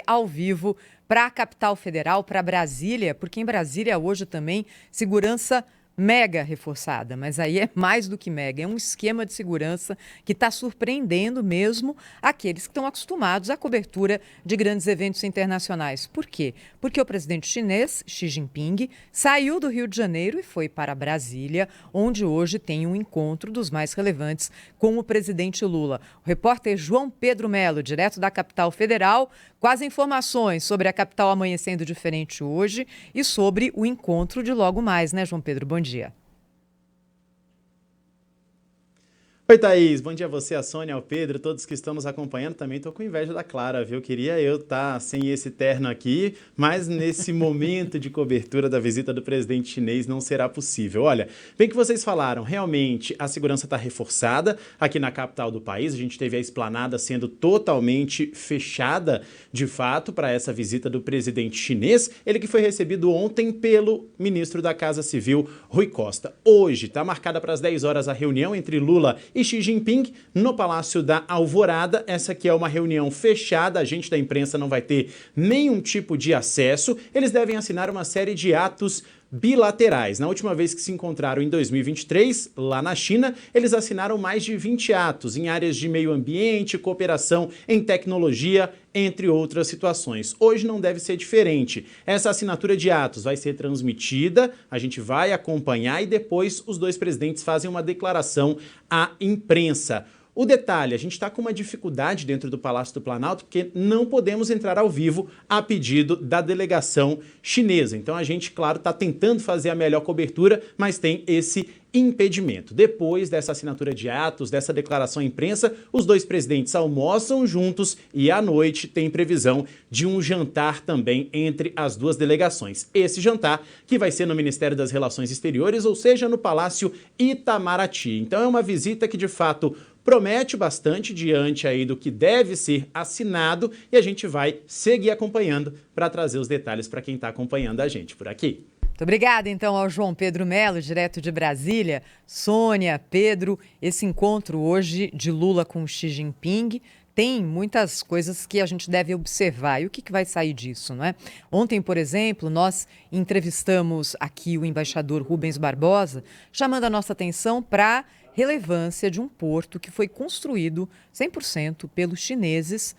ao vivo para a capital federal, para Brasília, porque em Brasília hoje também segurança mega reforçada, mas aí é mais do que mega, é um esquema de segurança que está surpreendendo mesmo aqueles que estão acostumados à cobertura de grandes eventos internacionais. Por quê? Porque o presidente chinês, Xi Jinping, saiu do Rio de Janeiro e foi para Brasília, onde hoje tem um encontro dos mais relevantes com o presidente Lula. O repórter João Pedro Melo, direto da capital federal, com as informações sobre a capital amanhecendo diferente hoje e sobre o encontro de logo mais, né, João Pedro? Bom dia. Oi, Thaís. Bom dia a você, a Sônia, ao Pedro, todos que estão nos acompanhando. Também estou com inveja da Clara, viu? Queria eu estar sem esse terno aqui, mas nesse momento de cobertura da visita do presidente chinês não será possível. Olha, bem que vocês falaram, realmente a segurança está reforçada aqui na capital do país. A gente teve a esplanada sendo totalmente fechada, de fato, para essa visita do presidente chinês. Ele que foi recebido ontem pelo ministro da Casa Civil, Rui Costa. Hoje está marcada para as 10 horas a reunião entre Lula e Xi Jinping no Palácio da Alvorada. Essa aqui é uma reunião fechada, a gente da imprensa não vai ter nenhum tipo de acesso. Eles devem assinar uma série de atos bilaterais. Na última vez que se encontraram em 2023, lá na China, eles assinaram mais de 20 atos em áreas de meio ambiente, cooperação em tecnologia, entre outras situações. Hoje não deve ser diferente. Essa assinatura de atos vai ser transmitida, a gente vai acompanhar e depois os dois presidentes fazem uma declaração à imprensa. O detalhe, a gente está com uma dificuldade dentro do Palácio do Planalto porque não podemos entrar ao vivo a pedido da delegação chinesa. Então a gente, claro, está tentando fazer a melhor cobertura, mas tem esse impedimento. Depois dessa assinatura de atos, dessa declaração à imprensa, os dois presidentes almoçam juntos e à noite tem previsão de um jantar também entre as duas delegações. Esse jantar que vai ser no Ministério das Relações Exteriores, ou seja, no Palácio Itamaraty. Então é uma visita que de fato promete bastante diante aí do que deve ser assinado e a gente vai seguir acompanhando para trazer os detalhes para quem está acompanhando a gente por aqui. Muito obrigada, então, ao João Pedro Melo, direto de Brasília. Sônia, Pedro, esse encontro hoje de Lula com Xi Jinping tem muitas coisas que a gente deve observar. E o que vai sair disso, não é? Ontem, por exemplo, nós entrevistamos aqui o embaixador Rubens Barbosa, chamando a nossa atenção para a relevância de um porto que foi construído 100% pelos chineses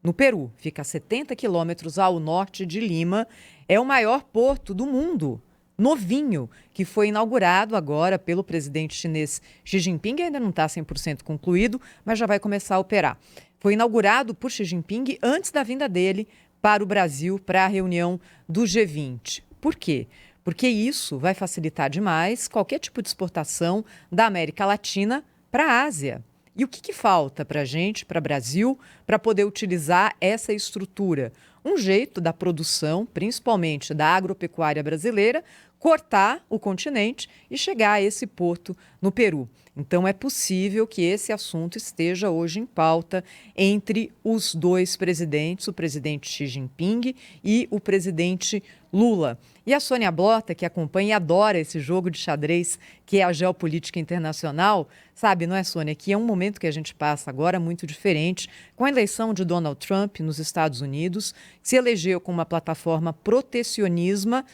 no Peru. Fica a 70 quilômetros ao norte de Lima. É o maior porto do mundo, novinho, que foi inaugurado agora pelo presidente chinês Xi Jinping. Ainda não está 100% concluído, mas já vai começar a operar. Foi inaugurado por Xi Jinping antes da vinda dele para o Brasil, para a reunião do G20. Por quê? Porque isso vai facilitar demais qualquer tipo de exportação da América Latina para a Ásia. E o que falta para a gente, para o Brasil, para poder utilizar essa estrutura? Um jeito da produção, principalmente da agropecuária brasileira, cortar o continente e chegar a esse porto no Peru. Então é possível que esse assunto esteja hoje em pauta entre os dois presidentes, o presidente Xi Jinping e o presidente Lula. E a Sônia Blota, que acompanha e adora esse jogo de xadrez que é a geopolítica internacional, sabe, não é, Sônia, que é um momento que a gente passa agora muito diferente, com a eleição de Donald Trump nos Estados Unidos, que se elegeu com uma plataforma protecionista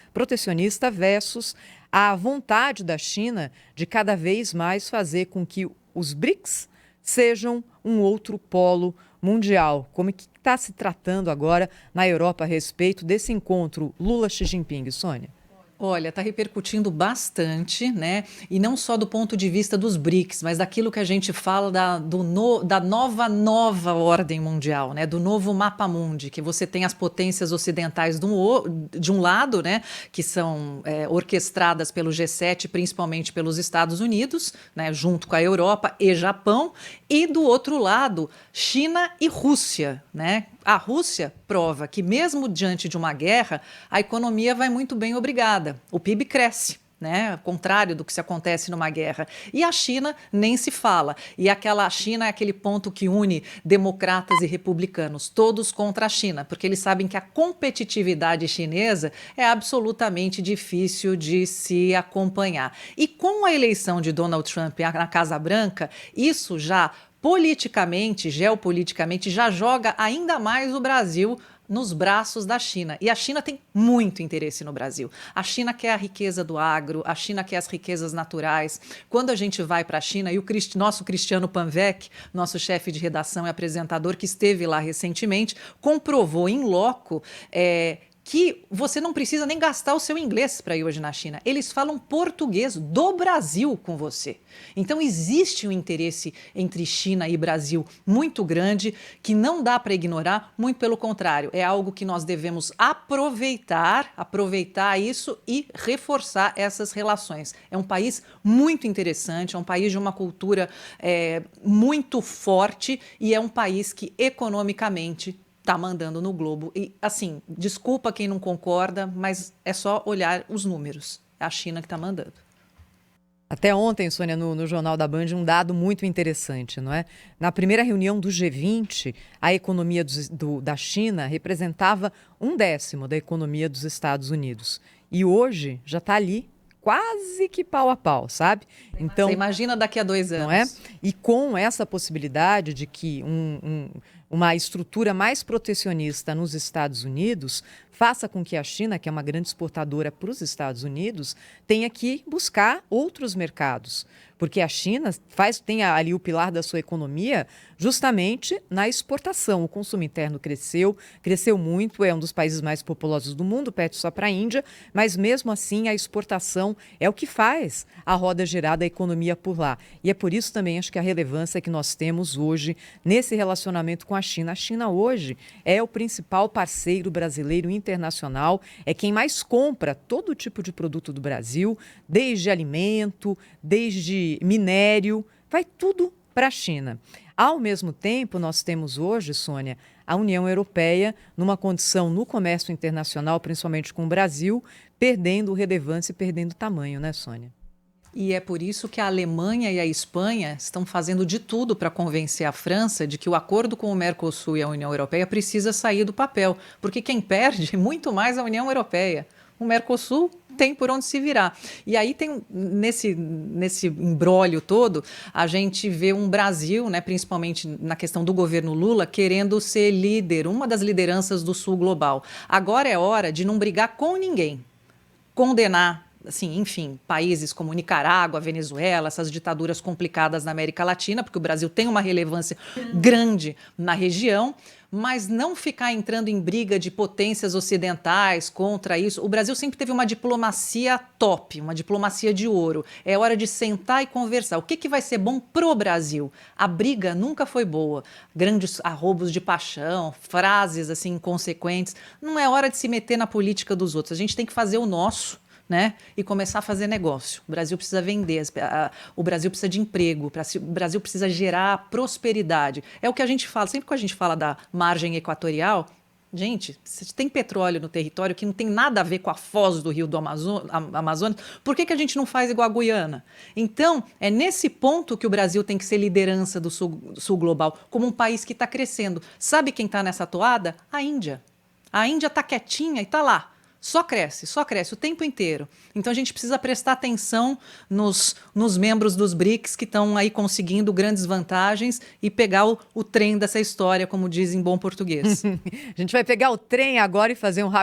versus a vontade da China de cada vez mais fazer com que os BRICS sejam um outro polo mundial. Como é que está se tratando agora na Europa a respeito desse encontro Lula-Xi Jinping, Sônia? Olha, está repercutindo bastante, né? E não só do ponto de vista dos BRICS, mas daquilo que a gente fala da nova ordem mundial, né? Do novo mapa mundi, que você tem as potências ocidentais de um lado, né? Que são orquestradas pelo G7, principalmente pelos Estados Unidos, né? Junto com a Europa e Japão, e do outro lado, China e Rússia, né? A Rússia prova que, mesmo diante de uma guerra, a economia vai muito bem, obrigada. O PIB cresce, né? Ao contrário do que se acontece numa guerra. E a China nem se fala. E a China é aquele ponto que une democratas e republicanos, todos contra a China, porque eles sabem que a competitividade chinesa é absolutamente difícil de se acompanhar. E com a eleição de Donald Trump na Casa Branca, isso já politicamente, geopoliticamente, já joga ainda mais o Brasil nos braços da China. E a China tem muito interesse no Brasil. A China quer a riqueza do agro, a China quer as riquezas naturais. Quando a gente vai para a China, e o nosso Cristiano Panvec, nosso chefe de redação e apresentador, que esteve lá recentemente, comprovou in loco que você não precisa nem gastar o seu inglês para ir hoje na China. Eles falam português do Brasil com você. Então existe um interesse entre China e Brasil muito grande que não dá para ignorar, muito pelo contrário. É algo que nós devemos aproveitar isso e reforçar essas relações. É um país muito interessante, é um país de uma cultura muito forte e é um país que economicamente está mandando no globo. E, assim, desculpa quem não concorda, mas é só olhar os números. É a China que está mandando. Até ontem, Sônia, no Jornal da Band, um dado muito interessante, não é? Na primeira reunião do G20, a economia da China representava 1/10 da economia dos Estados Unidos. E hoje já está ali quase que pau a pau, sabe? Então, você imagina daqui a 2 anos. Não é? E com essa possibilidade de que uma estrutura mais protecionista nos Estados Unidos faça com que a China, que é uma grande exportadora para os Estados Unidos, tenha que buscar outros mercados. Porque a China tem ali o pilar da sua economia justamente na exportação. O consumo interno cresceu muito, é um dos países mais populosos do mundo, perde só para a Índia, mas mesmo assim a exportação é o que faz a roda girar da economia por lá. E é por isso também acho que a relevância que nós temos hoje nesse relacionamento com a China. A China hoje é o principal parceiro brasileiro internacional, é quem mais compra todo tipo de produto do Brasil, desde alimento, desde minério, vai tudo para a China. Ao mesmo tempo, nós temos hoje, Sônia, a União Europeia numa condição no comércio internacional, principalmente com o Brasil, perdendo relevância e perdendo tamanho, né, Sônia? E é por isso que a Alemanha e a Espanha estão fazendo de tudo para convencer a França de que o acordo com o Mercosul e a União Europeia precisa sair do papel, porque quem perde é muito mais a União Europeia. O Mercosul tem por onde se virar. E aí tem, nesse imbróglio todo, a gente vê um Brasil, né, principalmente na questão do governo Lula, querendo ser líder, uma das lideranças do Sul global. Agora é hora de não brigar com ninguém, condenar, assim, enfim, países como Nicarágua, Venezuela, essas ditaduras complicadas na América Latina, porque o Brasil tem uma relevância grande na região, mas não ficar entrando em briga de potências ocidentais contra isso. O Brasil sempre teve uma diplomacia top, uma diplomacia de ouro. É hora de sentar e conversar. O que vai ser bom pro Brasil? A briga nunca foi boa. Grandes arrobos de paixão, frases assim inconsequentes. Não é hora de se meter na política dos outros. A gente tem que fazer o nosso, né? E começar a fazer negócio. O Brasil precisa vender, o Brasil precisa de emprego, o Brasil precisa gerar prosperidade. É o que a gente fala, sempre que a gente fala da margem equatorial, gente, se tem petróleo no território que não tem nada a ver com a foz do rio do Amazonas, por que a gente não faz igual a Guiana? Então, é nesse ponto que o Brasil tem que ser liderança do sul global, como um país que está crescendo. Sabe quem está nessa toada? A Índia. A Índia está quietinha e está lá. Só cresce o tempo inteiro. Então a gente precisa prestar atenção nos membros dos BRICS que estão aí conseguindo grandes vantagens e pegar o trem dessa história, como diz em bom português. A gente vai pegar o trem agora e fazer um